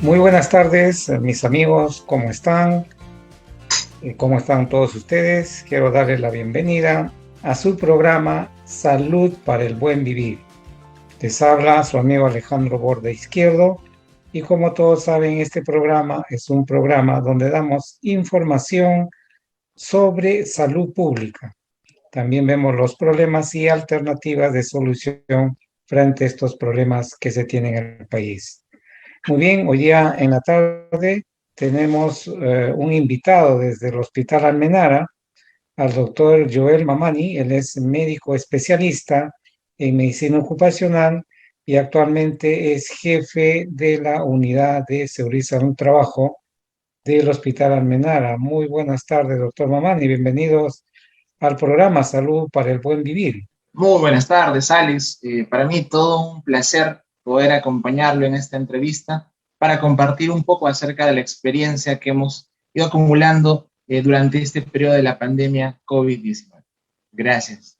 Muy buenas tardes, mis amigos, ¿cómo están? ¿Cómo están todos ustedes? Quiero darles la bienvenida a su programa Salud para el Buen Vivir. Les habla su amigo Alejandro Borda Izquierdo y como todos saben, este programa es un programa donde damos información sobre salud pública. También vemos los problemas y alternativas de solución frente a estos problemas que se tienen en el país. Muy bien, hoy día en la tarde tenemos un invitado desde el Hospital Almenara, al doctor Joel Mamani. Él es médico especialista en medicina ocupacional y actualmente es jefe de la unidad de seguridad y salud trabajo del Hospital Almenara. Muy buenas tardes, doctor Mamani, bienvenidos al programa Salud para el Buen Vivir. Muy buenas tardes, Alex. Para mí todo un placer poder acompañarlo en esta entrevista para compartir un poco acerca de la experiencia que hemos ido acumulando durante este periodo de la pandemia COVID-19. Gracias.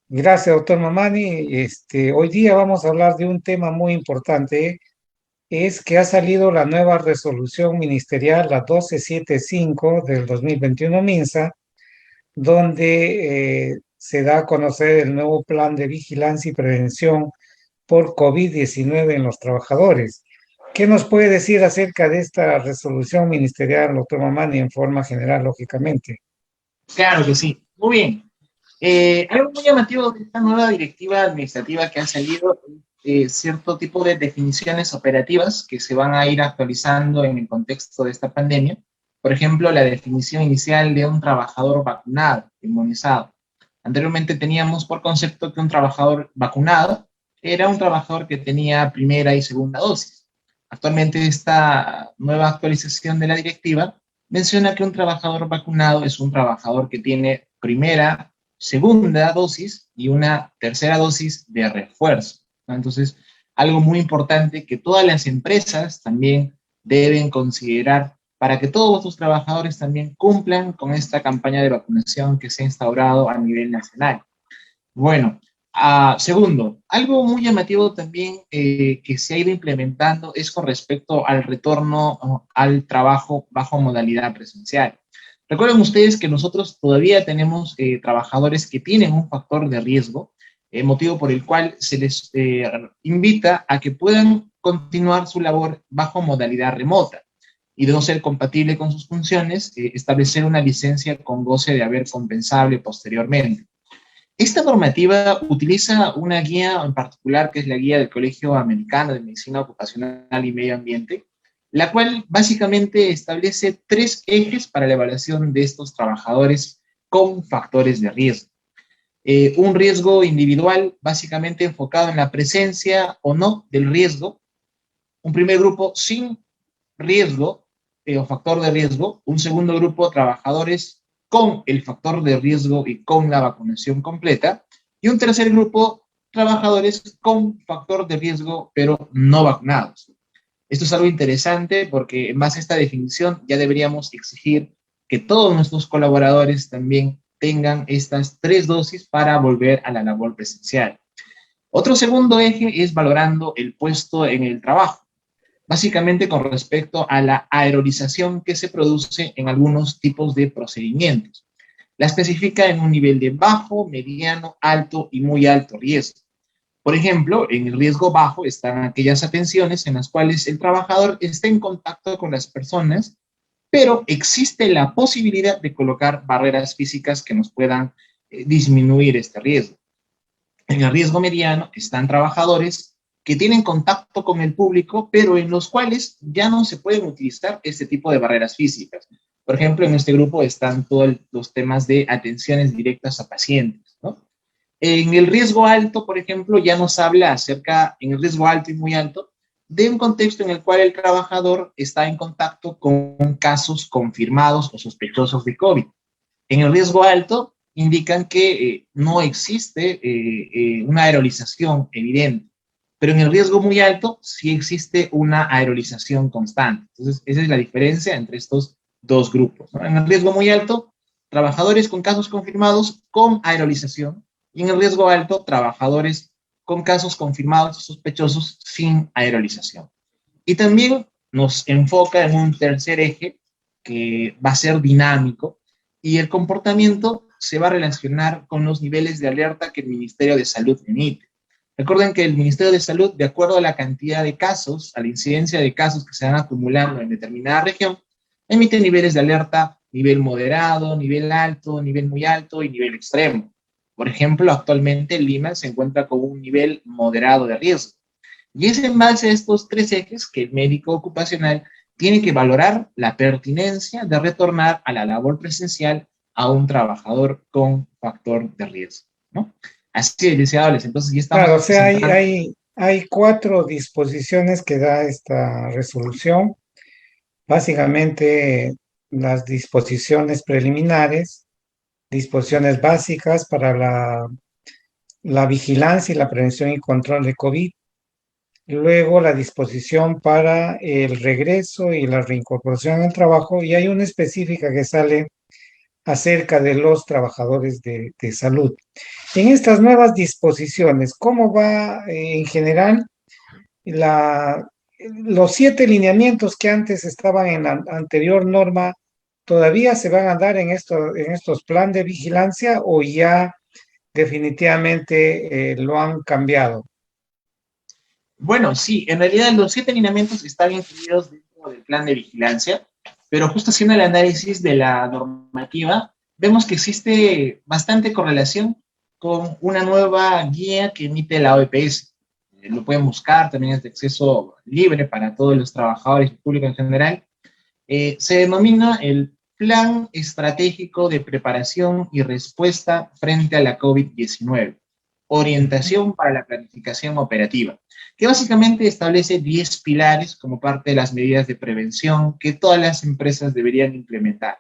Gracias, doctor Mamani. Hoy día vamos a hablar de un tema muy importante. Es que ha salido la nueva resolución ministerial, la 1275 del 2021 MINSA, donde se da a conocer el nuevo plan de vigilancia y prevención por COVID-19 en los trabajadores. ¿Qué nos puede decir acerca de esta resolución ministerial, doctor Mamani, en forma general, lógicamente? Claro que sí. Muy bien. Algo muy llamativo de esta nueva directiva administrativa que ha salido es cierto tipo de definiciones operativas que se van a ir actualizando en el contexto de esta pandemia. Por ejemplo, la definición inicial de un trabajador vacunado, inmunizado. Anteriormente teníamos por concepto que un trabajador vacunado era un trabajador que tenía primera y segunda dosis. Actualmente esta nueva actualización de la directiva menciona que un trabajador vacunado es un trabajador que tiene primera, segunda dosis y una tercera dosis de refuerzo, ¿no? Entonces, algo muy importante que todas las empresas también deben considerar para que todos sus trabajadores también cumplan con esta campaña de vacunación que se ha instaurado a nivel nacional. Bueno, segundo, algo muy llamativo también que se ha ido implementando es con respecto al retorno al trabajo bajo modalidad presencial. Recuerden ustedes que nosotros todavía tenemos trabajadores que tienen un factor de riesgo, motivo por el cual se les invita a que puedan continuar su labor bajo modalidad remota y de no ser compatible con sus funciones, establecer una licencia con goce de haber compensable posteriormente. Esta normativa utiliza una guía en particular, que es la guía del Colegio Americano de Medicina Ocupacional y Medio Ambiente, la cual básicamente establece 3 ejes para la evaluación de estos trabajadores con factores de riesgo. Un riesgo individual, básicamente enfocado en la presencia o no del riesgo. Un primer grupo sin riesgo o factor de riesgo. Un segundo grupo, trabajadores con el factor de riesgo y con la vacunación completa. Y un tercer grupo, trabajadores con factor de riesgo pero no vacunados. Esto es algo interesante porque en base a esta definición ya deberíamos exigir que todos nuestros colaboradores también tengan estas 3 dosis para volver a la labor presencial. Otro segundo eje es valorando el puesto en el trabajo, básicamente con respecto a la aerolización que se produce en algunos tipos de procedimientos. La especifica en un nivel de bajo, mediano, alto y muy alto riesgo. Por ejemplo, en el riesgo bajo están aquellas atenciones en las cuales el trabajador está en contacto con las personas, pero existe la posibilidad de colocar barreras físicas que nos puedan disminuir este riesgo. En el riesgo mediano están trabajadores que tienen contacto con el público, pero en los cuales ya no se pueden utilizar este tipo de barreras físicas. Por ejemplo, en este grupo están todos los temas de atenciones directas a pacientes, ¿no? En el riesgo alto, por ejemplo, ya nos habla acerca, en el riesgo alto y muy alto, de un contexto en el cual el trabajador está en contacto con casos confirmados o sospechosos de COVID. En el riesgo alto indican que no existe una aerolización evidente, pero en el riesgo muy alto sí existe una aerolización constante. Entonces, esa es la diferencia entre estos 2 grupos, ¿no? En el riesgo muy alto, trabajadores con casos confirmados con aerolización, y en el riesgo alto, trabajadores con casos confirmados o sospechosos sin aerolización. Y también nos enfoca en un tercer eje que va a ser dinámico y el comportamiento se va a relacionar con los niveles de alerta que el Ministerio de Salud emite. Recuerden que el Ministerio de Salud, de acuerdo a la cantidad de casos, a la incidencia de casos que se van acumulando en determinada región, emite niveles de alerta, nivel moderado, nivel alto, nivel muy alto y nivel extremo. Por ejemplo, actualmente Lima se encuentra con un nivel moderado de riesgo. Y es en base a estos tres ejes que el médico ocupacional tiene que valorar la pertinencia de retornar a la labor presencial a un trabajador con factor de riesgo, ¿no? Así es, licenciados, entonces ya estamos Claro, o sea, entrando. hay cuatro disposiciones que da esta resolución. Básicamente, las disposiciones preliminares, disposiciones básicas para la vigilancia y la prevención y control de COVID. Luego, la disposición para el regreso y la reincorporación al trabajo. Y hay una específica que sale acerca de los trabajadores de salud. En estas nuevas disposiciones, ¿cómo va en general la, los 7 lineamientos que antes estaban en la anterior norma? ¿Todavía se van a dar en estos planes de vigilancia o ya definitivamente lo han cambiado? Bueno, sí, en realidad los 7 lineamientos están incluidos dentro del plan de vigilancia, pero justo haciendo el análisis de la normativa, vemos que existe bastante correlación con una nueva guía que emite la OPS. Lo pueden buscar, también es de acceso libre para todos los trabajadores y público en general. Se denomina el Plan Estratégico de Preparación y Respuesta frente a la COVID-19, orientación para la planificación operativa, que básicamente establece 10 pilares como parte de las medidas de prevención que todas las empresas deberían implementar.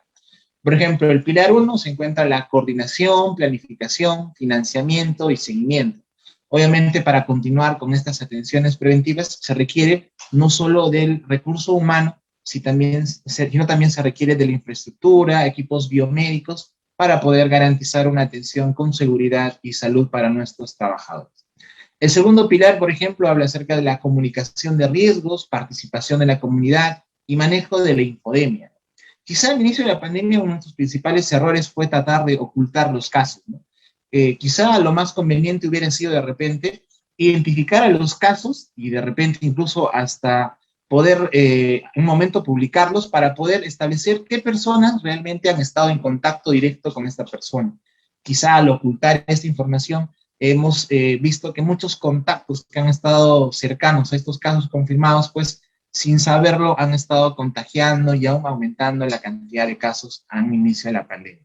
Por ejemplo, el pilar 1 se encuentra la coordinación, planificación, financiamiento y seguimiento. Obviamente, para continuar con estas atenciones preventivas se requiere no solo del recurso humano, sino también se requiere de la infraestructura, equipos biomédicos, para poder garantizar una atención con seguridad y salud para nuestros trabajadores. El segundo pilar, por ejemplo, habla acerca de la comunicación de riesgos, participación de la comunidad y manejo de la infodemia. Quizá al inicio de la pandemia uno de sus principales errores fue tratar de ocultar los casos, ¿no? Quizá lo más conveniente hubiera sido de repente identificar a los casos y de repente incluso hasta poder en un momento publicarlos para poder establecer qué personas realmente han estado en contacto directo con esta persona. Quizá al ocultar esta información hemos visto que muchos contactos que han estado cercanos a estos casos confirmados, pues sin saberlo han estado contagiando y aún aumentando la cantidad de casos al inicio de la pandemia.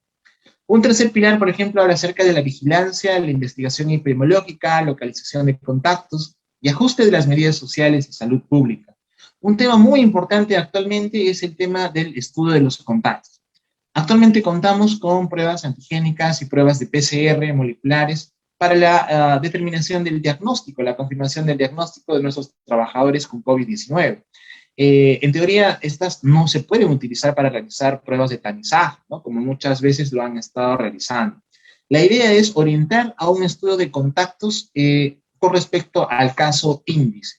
Un tercer pilar, por ejemplo, habla acerca de la vigilancia, la investigación epidemiológica, localización de contactos y ajuste de las medidas sociales y salud pública. Un tema muy importante actualmente es el tema del estudio de los contactos. Actualmente contamos con pruebas antigénicas y pruebas de PCR moleculares para la determinación del diagnóstico, la confirmación del diagnóstico de nuestros trabajadores con COVID-19. En teoría, estas no se pueden utilizar para realizar pruebas de tamizaje, ¿no? Como muchas veces lo han estado realizando. La idea es orientar a un estudio de contactos con respecto al caso índice.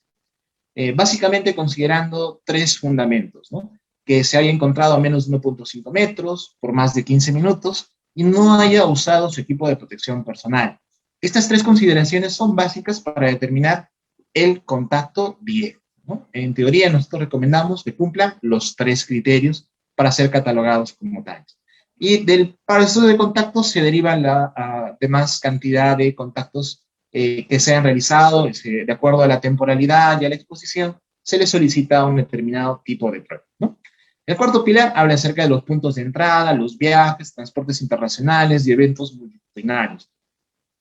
Básicamente considerando 3 fundamentos, ¿no? Que se haya encontrado a menos de 1.5 metros por más de 15 minutos y no haya usado su equipo de protección personal. Estas 3 consideraciones son básicas para determinar el contacto directo, ¿no? En teoría, nosotros recomendamos que cumplan los 3 criterios para ser catalogados como tales. Y para el estudio de contactos se deriva la demás cantidad de contactos que se han realizado, de acuerdo a la temporalidad y a la exposición, se le solicita un determinado tipo de prueba, ¿no? El cuarto pilar habla acerca de los puntos de entrada, los viajes, transportes internacionales y eventos multitudinarios.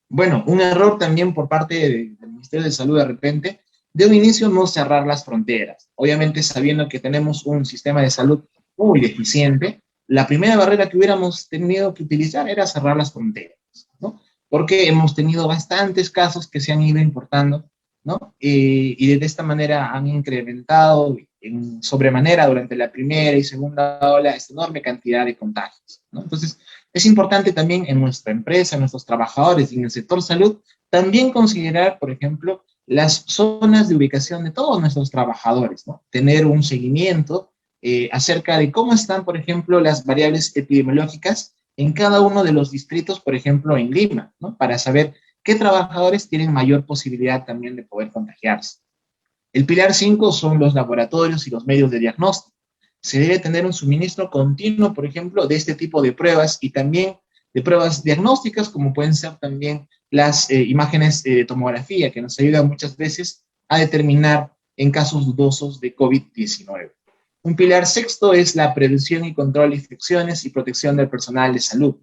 Bueno, un error también por parte del Ministerio de Salud de repente, de un inicio no cerrar las fronteras. Obviamente sabiendo que tenemos un sistema de salud muy deficiente, la primera barrera que hubiéramos tenido que utilizar era cerrar las fronteras, ¿no? Porque hemos tenido bastantes casos que se han ido importando, ¿no? Y de esta manera han incrementado en sobremanera durante la primera y segunda ola esta enorme cantidad de contagios, ¿no? Entonces, es importante también en nuestra empresa, en nuestros trabajadores y en el sector salud, también considerar, por ejemplo, las zonas de ubicación de todos nuestros trabajadores, ¿no? Tener un seguimiento acerca de cómo están, por ejemplo, las variables epidemiológicas en cada uno de los distritos, por ejemplo, en Lima, ¿no? Para saber qué trabajadores tienen mayor posibilidad también de poder contagiarse. El pilar 5 son los laboratorios y los medios de diagnóstico. Se debe tener un suministro continuo, por ejemplo, de este tipo de pruebas y también de pruebas diagnósticas, como pueden ser también las imágenes de tomografía, que nos ayudan muchas veces a determinar en casos dudosos de COVID-19. Un pilar sexto es la prevención y control de infecciones y protección del personal de salud.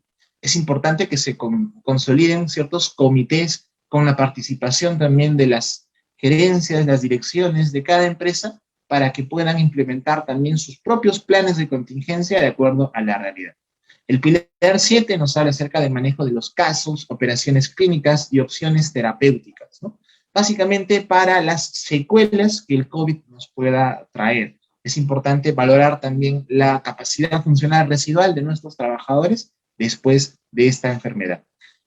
Es importante que se consoliden ciertos comités con la participación también de las gerencias, las direcciones de cada empresa, para que puedan implementar también sus propios planes de contingencia de acuerdo a la realidad. El pilar 7 nos habla acerca del manejo de los casos, operaciones clínicas y opciones terapéuticas, ¿no? Básicamente para las secuelas que el COVID nos pueda traer. Es importante valorar también la capacidad funcional residual de nuestros trabajadores después de esta enfermedad.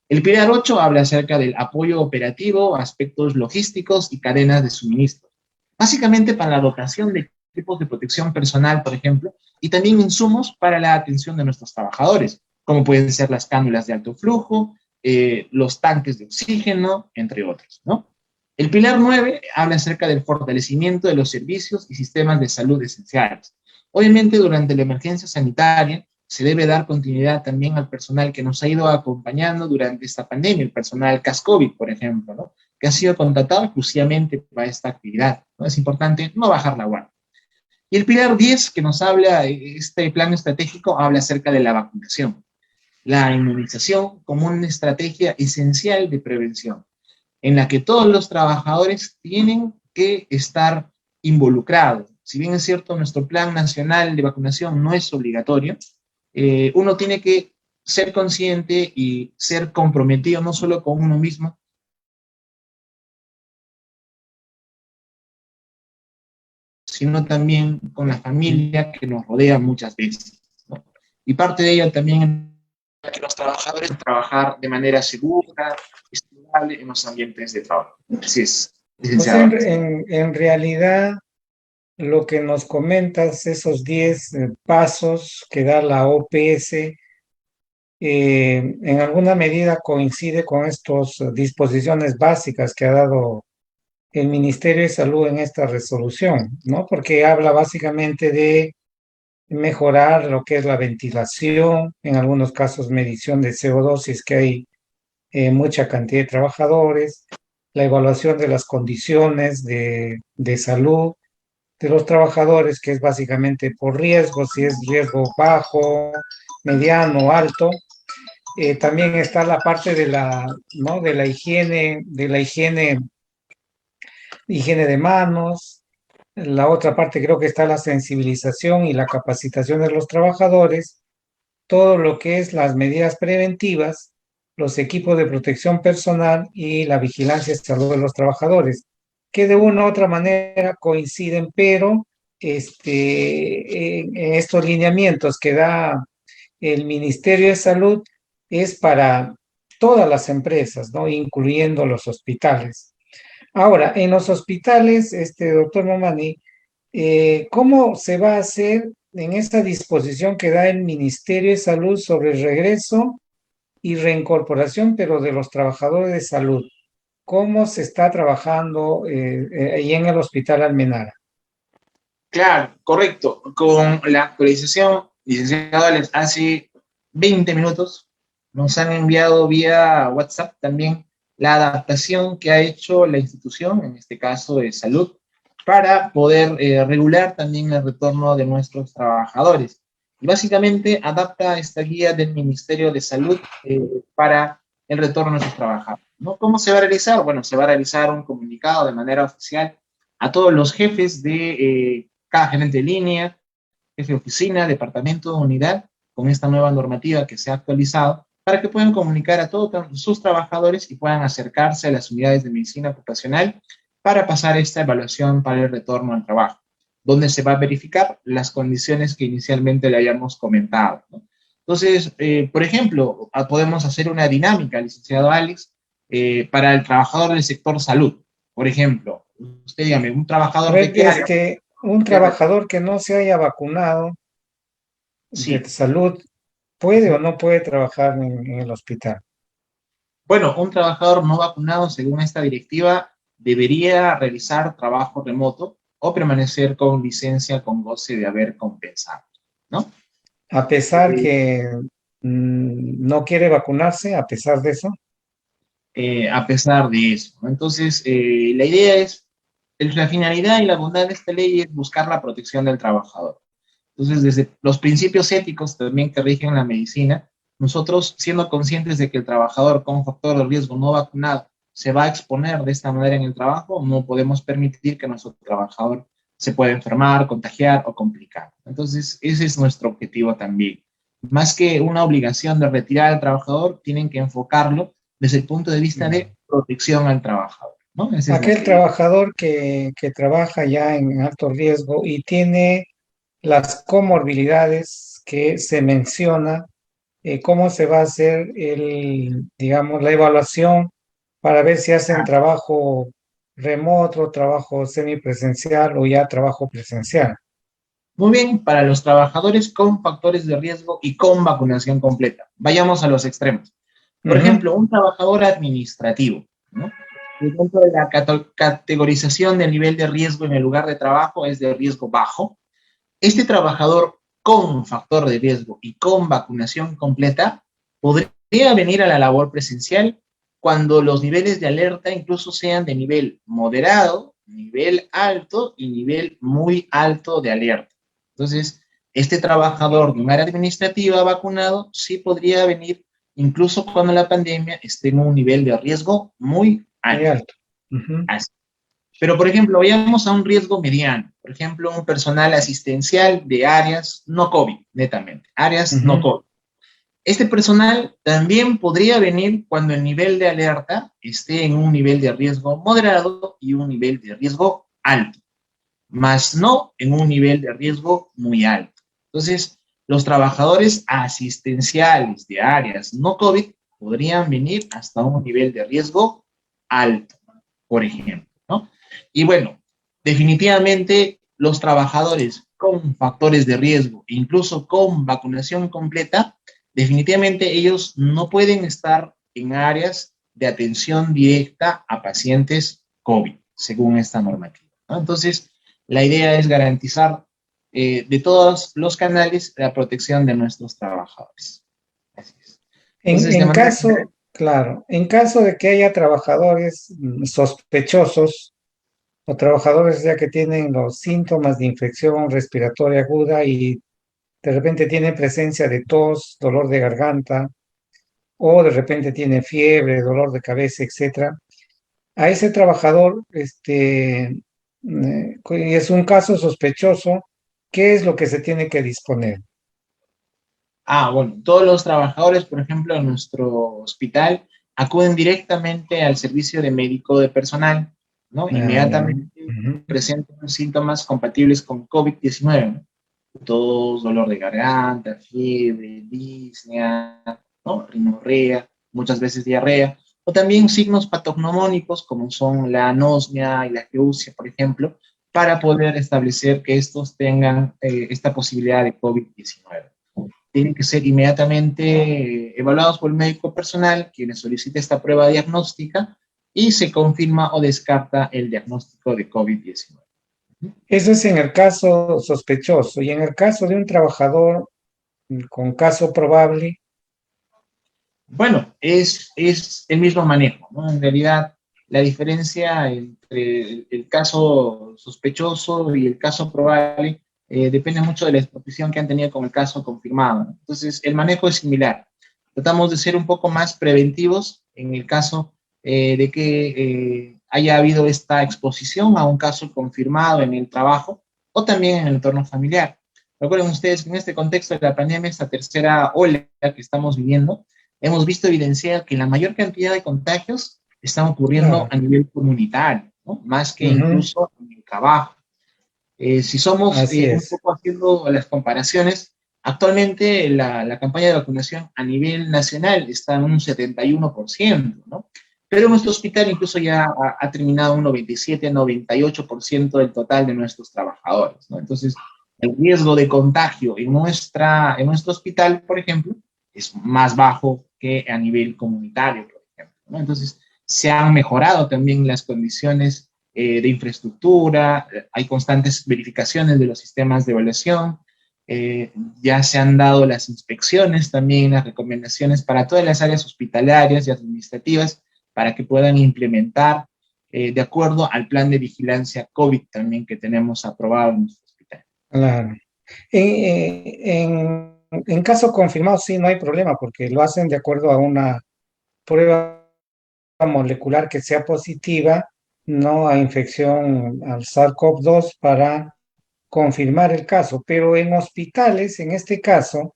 El pilar 8 habla acerca del apoyo operativo, aspectos logísticos y cadenas de suministro. Básicamente para la dotación de equipos de protección personal, por ejemplo, y también insumos para la atención de nuestros trabajadores, como pueden ser las cánulas de alto flujo, los tanques de oxígeno, entre otros, ¿no? El pilar 9 habla acerca del fortalecimiento de los servicios y sistemas de salud esenciales. Obviamente, durante la emergencia sanitaria, se debe dar continuidad también al personal que nos ha ido acompañando durante esta pandemia, el personal CAS-COVID, por ejemplo, ¿no? Que ha sido contratado exclusivamente para esta actividad, ¿no? Es importante no bajar la guardia. Y el pilar 10 que nos habla, este plan estratégico, habla acerca de la vacunación, la inmunización como una estrategia esencial de prevención, en la que todos los trabajadores tienen que estar involucrados. Si bien es cierto, nuestro plan nacional de vacunación no es obligatorio, uno tiene que ser consciente y ser comprometido no solo con uno mismo, sino también con la familia que nos rodea muchas veces, ¿no? Y parte de ello también es que los trabajadores trabajar de manera segura, estable en los ambientes de trabajo. Así es, O sea, licenciado. en realidad, lo que nos comentas, esos 10 pasos que da la OPS, en alguna medida coincide con estas disposiciones básicas que ha dado el Ministerio de Salud en esta resolución, ¿no? Porque habla básicamente de mejorar lo que es la ventilación, en algunos casos medición de CO2 si es que hay mucha cantidad de trabajadores, la evaluación de las condiciones de salud de los trabajadores, que es básicamente por riesgo, si es riesgo bajo, mediano, alto. También está la parte de la, ¿no? De la higiene de manos. La otra parte creo que está la sensibilización y la capacitación de los trabajadores, todo lo que es las medidas preventivas, los equipos de protección personal y la vigilancia de salud de los trabajadores, que de una u otra manera coinciden, pero en estos lineamientos que da el Ministerio de Salud es para todas las empresas, ¿no? Incluyendo los hospitales. Ahora, en los hospitales, doctor Mamani, ¿cómo se va a hacer en esta disposición que da el Ministerio de Salud sobre el regreso y reincorporación, pero de los trabajadores de salud? ¿Cómo se está trabajando ahí en el Hospital Almenara? Claro, correcto. Con la actualización, licenciado Alex, hace 20 minutos nos han enviado vía WhatsApp también la adaptación que ha hecho la institución, en este caso de salud, para poder regular también el retorno de nuestros trabajadores. Y básicamente adapta esta guía del Ministerio de Salud para el retorno de nuestros trabajadores, ¿no? ¿Cómo se va a realizar? Bueno, se va a realizar un comunicado de manera oficial a todos los jefes de cada gerente de línea, jefe de oficina, departamento, unidad, con esta nueva normativa que se ha actualizado, para que puedan comunicar a todos sus trabajadores y puedan acercarse a las unidades de medicina ocupacional para pasar esta evaluación para el retorno al trabajo, donde se va a verificar las condiciones que inicialmente le habíamos comentado, ¿no? Entonces, por ejemplo, podemos hacer una dinámica, licenciado Alex, para el trabajador del sector salud. Por ejemplo, usted dígame, un A trabajador de ver, qué es área. que un trabajador que no se haya vacunado de Sí. salud puede o no puede trabajar en el hospital. Bueno, un trabajador no vacunado, según esta directiva, debería realizar trabajo remoto o permanecer con licencia con goce de haber compensado, ¿no? A pesar Eh, que no quiere vacunarse, a pesar de eso. a pesar de eso, ¿no? Entonces, la idea es, la finalidad y la bondad de esta ley es buscar la protección del trabajador. Entonces, desde los principios éticos también que rigen la medicina, nosotros siendo conscientes de que el trabajador con factor de riesgo no vacunado se va a exponer de esta manera en el trabajo, no podemos permitir que nuestro trabajador se pueda enfermar, contagiar o complicar. Entonces, ese es nuestro objetivo también. Más que una obligación de retirar al trabajador, tienen que enfocarlo desde el punto de vista de protección al trabajador, ¿no? Esa es Aquel nuestra idea. trabajador que trabaja ya en alto riesgo y tiene las comorbilidades que se menciona, cómo se va a hacer digamos, la evaluación para ver si hacen trabajo remoto, trabajo semipresencial o ya trabajo presencial. Muy bien, para los trabajadores con factores de riesgo y con vacunación completa. Vayamos a los extremos. Por Ujú. ejemplo, un trabajador administrativo, ¿no? Dentro de la categorización del nivel de riesgo en el lugar de trabajo es de riesgo bajo. Este trabajador con factor de riesgo y con vacunación completa podría venir a la labor presencial cuando los niveles de alerta incluso sean de nivel moderado, nivel alto y nivel muy alto de alerta. Entonces, este trabajador de un área administrativa vacunado sí podría venir incluso cuando la pandemia esté en un nivel de riesgo muy Muy alto. alto. Ujú. Así. Pero, por ejemplo, vayamos a un riesgo mediano. Por ejemplo, un personal asistencial de áreas no COVID, netamente. Áreas no Ujú. COVID. Este personal también podría venir cuando el nivel de alerta esté en un nivel de riesgo moderado y un nivel de riesgo alto, más no en un nivel de riesgo muy alto. Entonces, los trabajadores asistenciales de áreas no COVID podrían venir hasta un nivel de riesgo alto, por ejemplo, ¿no? Y bueno, definitivamente los trabajadores con factores de riesgo, incluso con vacunación completa, definitivamente ellos no pueden estar en áreas de atención directa a pacientes COVID, según esta normativa, ¿no? Entonces, la idea es garantizar de todos los canales la protección de nuestros trabajadores. Así es. Entonces, de En manera general, caso, claro, en caso de que haya trabajadores sospechosos o trabajadores ya que tienen los síntomas de infección respiratoria aguda y de repente tienen presencia de tos, dolor de garganta o de repente tiene fiebre, dolor de cabeza, etcétera. A ese trabajador, es un caso sospechoso, ¿qué es lo que se tiene que disponer? bueno, todos los trabajadores, por ejemplo, en nuestro hospital, acuden directamente al servicio de médico de personal, ¿no? Ah, ya. Inmediatamente Ujú. presentan síntomas compatibles con COVID-19, ¿no? Tos, dolor de garganta, fiebre, disnea, ¿no? Rinorrea, muchas veces diarrea, o también signos patognomónicos como son la anosmia y la geusia, por ejemplo, para poder establecer que estos tengan esta posibilidad de COVID-19. Tienen que ser inmediatamente evaluados por el médico personal, quien les solicita esta prueba diagnóstica y se confirma o descarta el diagnóstico de COVID-19. Eso es en el caso sospechoso y en el caso de un trabajador con caso probable. Bueno, es el mismo manejo, ¿no? En realidad, la diferencia entre el caso sospechoso y el caso probable depende mucho de la exposición que han tenido con el caso confirmado, ¿no? Entonces, el manejo es similar. Tratamos de ser un poco más preventivos en el caso de que haya habido esta exposición a un caso confirmado en el trabajo o también en el entorno familiar. Recuerden ustedes que en este contexto de la pandemia, esta tercera ola que estamos viviendo, hemos visto evidenciar que la mayor cantidad de contagios están ocurriendo Claro. a nivel comunitario, ¿no? Más que Ujú. incluso en el trabajo. Si somos Así un es. poco haciendo las comparaciones, actualmente la campaña de vacunación a nivel nacional está en un 71%, ¿no? Pero nuestro hospital incluso ya ha terminado un 97-98% del total de nuestros trabajadores, ¿no? Entonces, el riesgo de contagio en nuestro hospital, por ejemplo, es más bajo que a nivel comunitario, por ejemplo, ¿no? Entonces, se han mejorado también las condiciones de infraestructura, hay constantes verificaciones de los sistemas de evaluación, ya se han dado las inspecciones también, las recomendaciones para todas las áreas hospitalarias y administrativas para que puedan implementar de acuerdo al plan de vigilancia COVID también que tenemos aprobado en nuestro hospital. Claro. En caso confirmado, sí, no hay problema, porque lo hacen de acuerdo a una prueba molecular que sea positiva, no a infección al SARS-CoV-2 para confirmar el caso. Pero en hospitales, en este caso,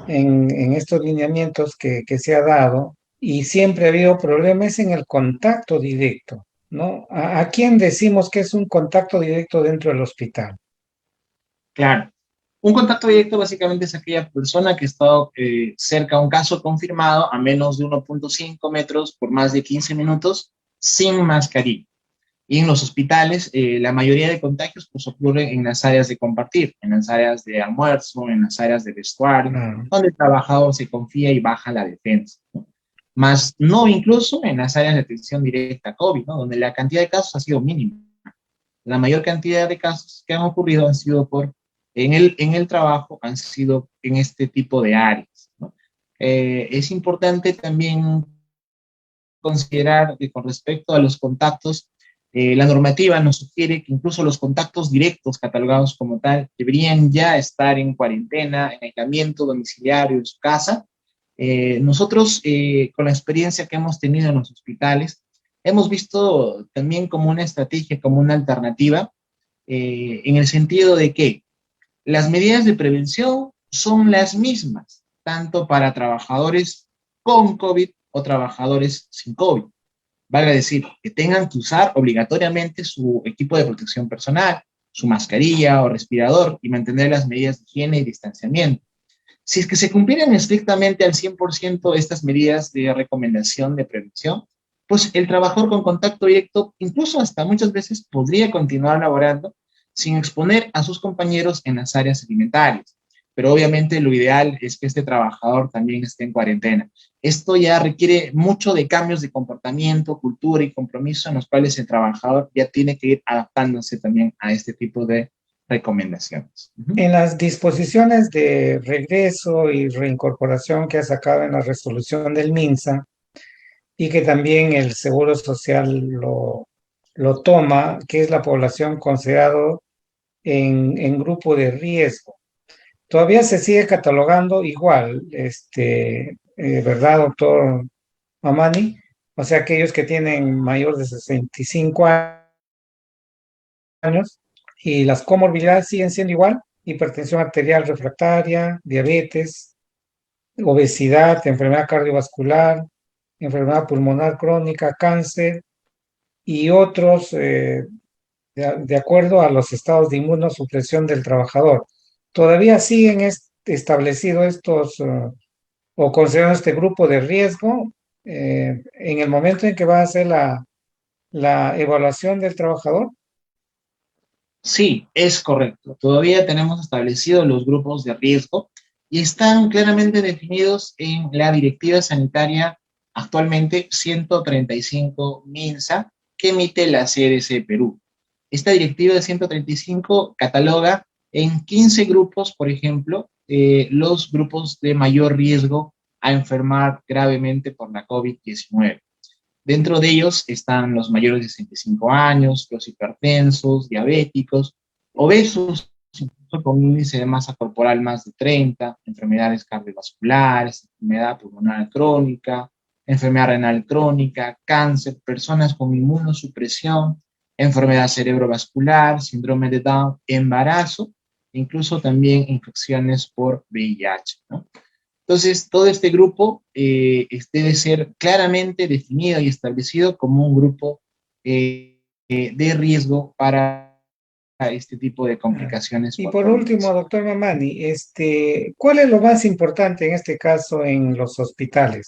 en estos lineamientos que se ha dado, y siempre ha habido problemas en el contacto directo, ¿no? ¿A quién decimos que es un contacto directo dentro del hospital? Claro. Un contacto directo básicamente es aquella persona que ha estado cerca a un caso confirmado a menos de 1.5 metros por más de 15 minutos sin mascarilla. Y en los hospitales, la mayoría de contagios pues, ocurren en las áreas de compartir, en las áreas de almuerzo, en las áreas de vestuario, Claro. donde el trabajador se confía y baja la defensa, ¿no? Más no incluso en las áreas de atención directa a COVID, ¿no? Donde la cantidad de casos ha sido mínima. La mayor cantidad de casos que han ocurrido han sido en el trabajo, han sido en este tipo de áreas, ¿no? Es importante también considerar que con respecto a los contactos, la normativa nos sugiere que incluso los contactos directos catalogados como tal deberían ya estar en cuarentena, en aislamiento domiciliario en su casa. Nosotros, con la experiencia que hemos tenido en los hospitales, hemos visto también como una estrategia, como una alternativa, en el sentido de que las medidas de prevención son las mismas, tanto para trabajadores con COVID o trabajadores sin COVID. Valga decir, que tengan que usar obligatoriamente su equipo de protección personal, su mascarilla o respirador y mantener las medidas de higiene y distanciamiento. Si es que se cumplieran estrictamente al 100% estas medidas de recomendación de prevención, pues el trabajador con contacto directo, incluso hasta muchas veces, podría continuar laborando sin exponer a sus compañeros en las áreas alimentarias. Pero obviamente lo ideal es que este trabajador también esté en cuarentena. Esto ya requiere mucho de cambios de comportamiento, cultura y compromiso en los cuales el trabajador ya tiene que ir adaptándose también a este tipo de recomendaciones. En las disposiciones de regreso y reincorporación que ha sacado en la resolución del MINSA y que también el Seguro Social lo toma, que es la población considerado en grupo de riesgo. Todavía se sigue catalogando igual, ¿verdad, doctor Mamani? O sea, aquellos que tienen mayor de 65 años y las comorbilidades siguen siendo igual, hipertensión arterial refractaria, diabetes, obesidad, enfermedad cardiovascular, enfermedad pulmonar crónica, cáncer y otros de acuerdo a los estados de inmunosupresión del trabajador. Todavía siguen establecidos estos o consideran este grupo de riesgo en el momento en que va a hacer la evaluación del trabajador. Sí, es correcto. Todavía tenemos establecidos los grupos de riesgo y están claramente definidos en la Directiva Sanitaria actualmente 135 MINSA que emite la CDC Perú. Esta directiva de 135 cataloga en 15 grupos, por ejemplo, los grupos de mayor riesgo a enfermar gravemente por la COVID-19. Dentro de ellos están los mayores de 65 años, los hipertensos, diabéticos, obesos, incluso con índice de masa corporal más de 30, enfermedades cardiovasculares, enfermedad pulmonar crónica, enfermedad renal crónica, cáncer, personas con inmunosupresión, enfermedad cerebrovascular, síndrome de Down, embarazo, incluso también infecciones por VIH, ¿no? Entonces, todo este grupo debe ser claramente definido y establecido como un grupo de riesgo para este tipo de complicaciones Y por por último, COVID-19. doctor Mamani, ¿cuál es lo más importante en este caso en los hospitales?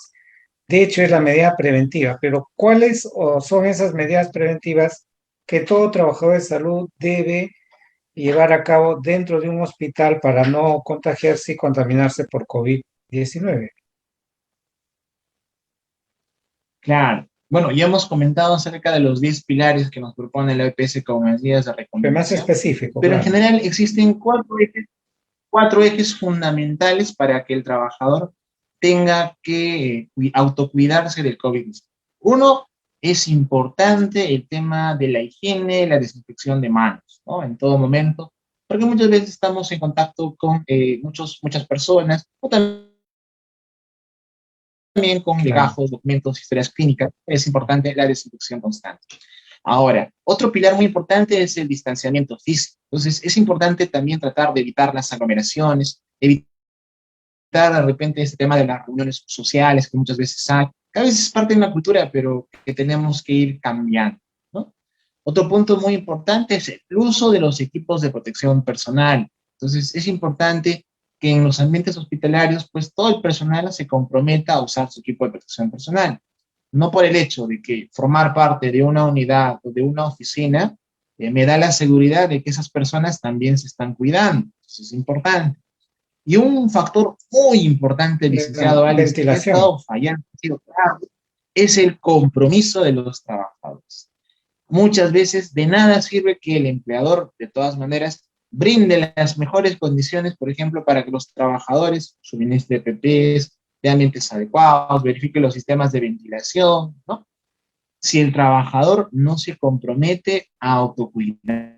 De hecho, es la medida preventiva, pero ¿cuáles son esas medidas preventivas que todo trabajador de salud debe llevar a cabo dentro de un hospital para no contagiarse y contaminarse por COVID-19? Claro. Bueno, ya hemos comentado acerca de los 10 pilares que nos propone la OPS como medidas de Pero más recomendación, específico, pero en claro. general existen cuatro ejes fundamentales para que el trabajador tenga que autocuidarse del COVID-19. Uno, es importante el tema de la higiene, la desinfección de manos, ¿no? En todo momento, porque muchas veces estamos en contacto con muchas personas, o también con Claro. legajos, documentos, historias clínicas. Es importante la desinfección constante. Ahora, otro pilar muy importante es el distanciamiento físico. Entonces, es importante también tratar de evitar las aglomeraciones, evitar de repente este tema de las reuniones sociales que muchas veces hay. A veces es parte de una cultura, pero que tenemos que ir cambiando, ¿no? Otro punto muy importante es el uso de los equipos de protección personal. Entonces, es importante que en los ambientes hospitalarios, pues todo el personal se comprometa a usar su equipo de protección personal. No por el hecho de que formar parte de una unidad o de una oficina me da la seguridad de que esas personas también se están cuidando. Eso es importante. Y un factor muy importante, La licenciado Alex, que ha ventilación. estado fallando, ha sido claro, es el compromiso de los trabajadores. Muchas veces de nada sirve que el empleador, de todas maneras, brinde las mejores condiciones, por ejemplo, para que los trabajadores suministren PPs, de ambientes adecuados, verifique los sistemas de ventilación, ¿no? Si el trabajador no se compromete a autocuidarse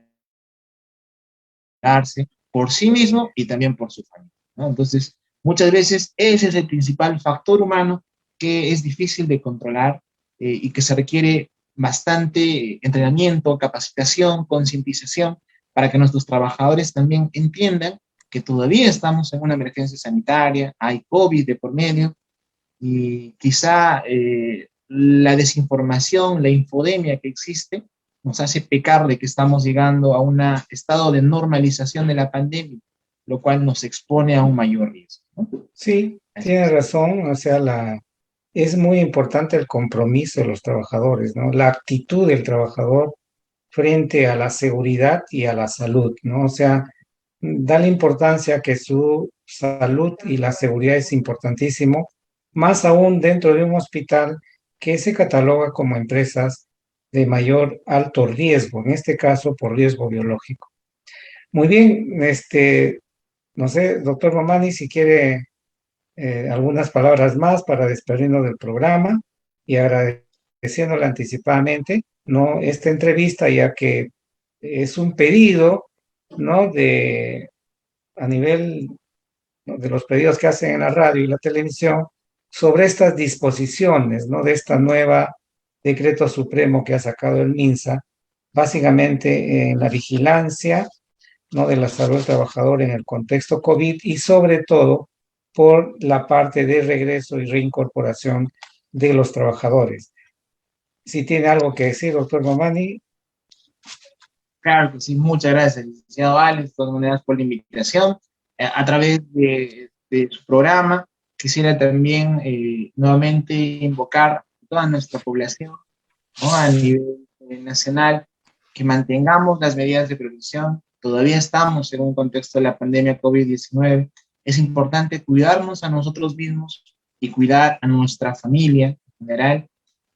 por sí mismo y también por su familia, ¿no? Entonces, muchas veces ese es el principal factor humano que es difícil de controlar y que se requiere bastante entrenamiento, capacitación, concientización para que nuestros trabajadores también entiendan que todavía estamos en una emergencia sanitaria, hay COVID de por medio y quizá la desinformación, la infodemia que existe, nos hace pecar de que estamos llegando a un estado de normalización de la pandemia, lo cual nos expone a un mayor riesgo, ¿no? Sí, Así tiene es. razón, o sea, es muy importante el compromiso de los trabajadores, ¿no? La actitud del trabajador frente a la seguridad y a la salud, ¿no? O sea, da la importancia que su salud y la seguridad es importantísimo, más aún dentro de un hospital que se cataloga como empresas de mayor alto riesgo, en este caso por riesgo biológico. Muy bien, no sé, doctor Mamani, si quiere algunas palabras más para despedirnos del programa y agradeciéndole anticipadamente, ¿no? Esta entrevista, ya que es un pedido, ¿no? A nivel, ¿no?, de los pedidos que hacen en la radio y la televisión sobre estas disposiciones, ¿no? De esta nueva decreto supremo que ha sacado el MINSA, básicamente en la vigilancia, ¿no?, de la salud del trabajador en el contexto COVID y sobre todo por la parte de regreso y reincorporación de los trabajadores. Si tiene algo que decir, doctor Mamani. Claro que sí, muchas gracias, licenciado Alex, de todas maneras, por la invitación. A través de su programa, quisiera también nuevamente invocar a toda nuestra población, ¿no? A nivel nacional, que mantengamos las medidas de prevención. Todavía estamos en un contexto de la pandemia COVID-19. Es importante cuidarnos a nosotros mismos y cuidar a nuestra familia en general,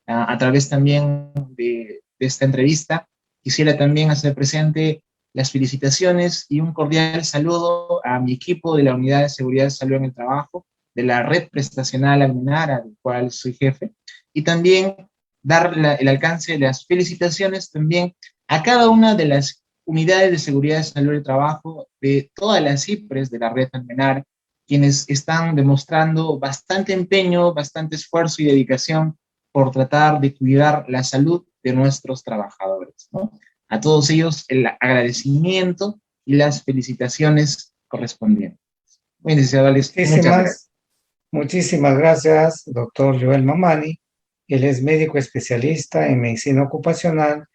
a través también de esta entrevista. Quisiera también hacer presente las felicitaciones y un cordial saludo a mi equipo de la Unidad de Seguridad y Salud en el Trabajo, de la Red Prestacional Almenara, del cual soy jefe, y también dar el alcance de las felicitaciones también a cada una de las unidades de seguridad y salud del trabajo de todas las CIPRES de la red Almenara, quienes están demostrando bastante empeño, bastante esfuerzo y dedicación por tratar de cuidar la salud de nuestros trabajadores, ¿no? A todos ellos el agradecimiento y las felicitaciones correspondientes. Muy deseables, muchas gracias. Muchísimas, muchísimas gracias, doctor Joel Mamani. Él es médico especialista en medicina ocupacional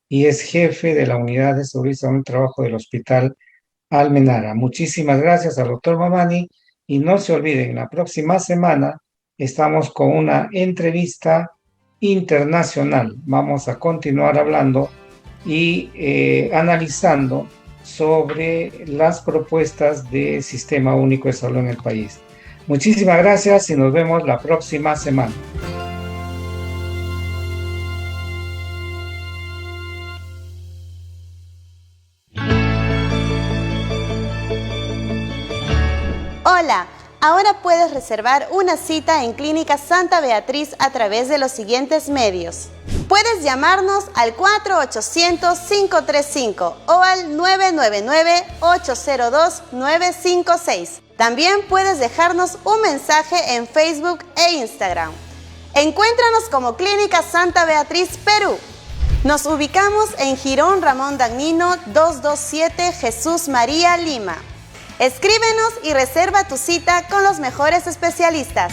y es jefe de la unidad de seguridad en el trabajo del Hospital Almenara. Muchísimas gracias al doctor Mamani y no se olviden, la próxima semana estamos con una entrevista internacional. Vamos a continuar hablando y analizando sobre las propuestas de Sistema Único de Salud en el país. Muchísimas gracias y nos vemos la próxima semana. Hola, ahora puedes reservar una cita en Clínica Santa Beatriz a través de los siguientes medios. Puedes llamarnos al 4800-535 o al 999-802-956. También puedes dejarnos un mensaje en Facebook e Instagram. Encuéntranos como Clínica Santa Beatriz, Perú. Nos ubicamos en Jirón Ramón Dagnino 227 Jesús María, Lima. Escríbenos y reserva tu cita con los mejores especialistas.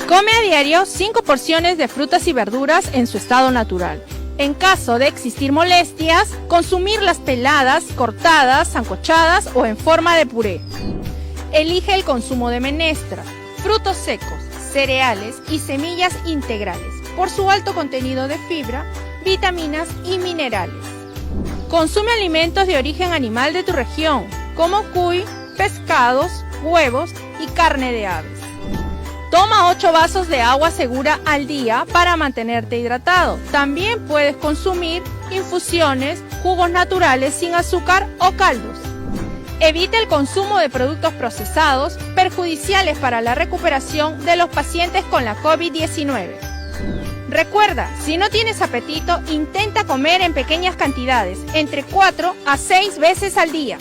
Come a diario 5 porciones de frutas y verduras en su estado natural. En caso de existir molestias, consumirlas peladas, cortadas, sancochadas o en forma de puré. Elige el consumo de menestra, frutos secos, cereales y semillas integrales por su alto contenido de fibra, vitaminas y minerales. Consume alimentos de origen animal de tu región, como cuy, pescados, huevos y carne de aves. Toma 8 vasos de agua segura al día para mantenerte hidratado. También puedes consumir infusiones, jugos naturales sin azúcar o caldos. Evita el consumo de productos procesados perjudiciales para la recuperación de los pacientes con la COVID-19. Recuerda, si no tienes apetito, intenta comer en pequeñas cantidades, entre 4 a 6 veces al día.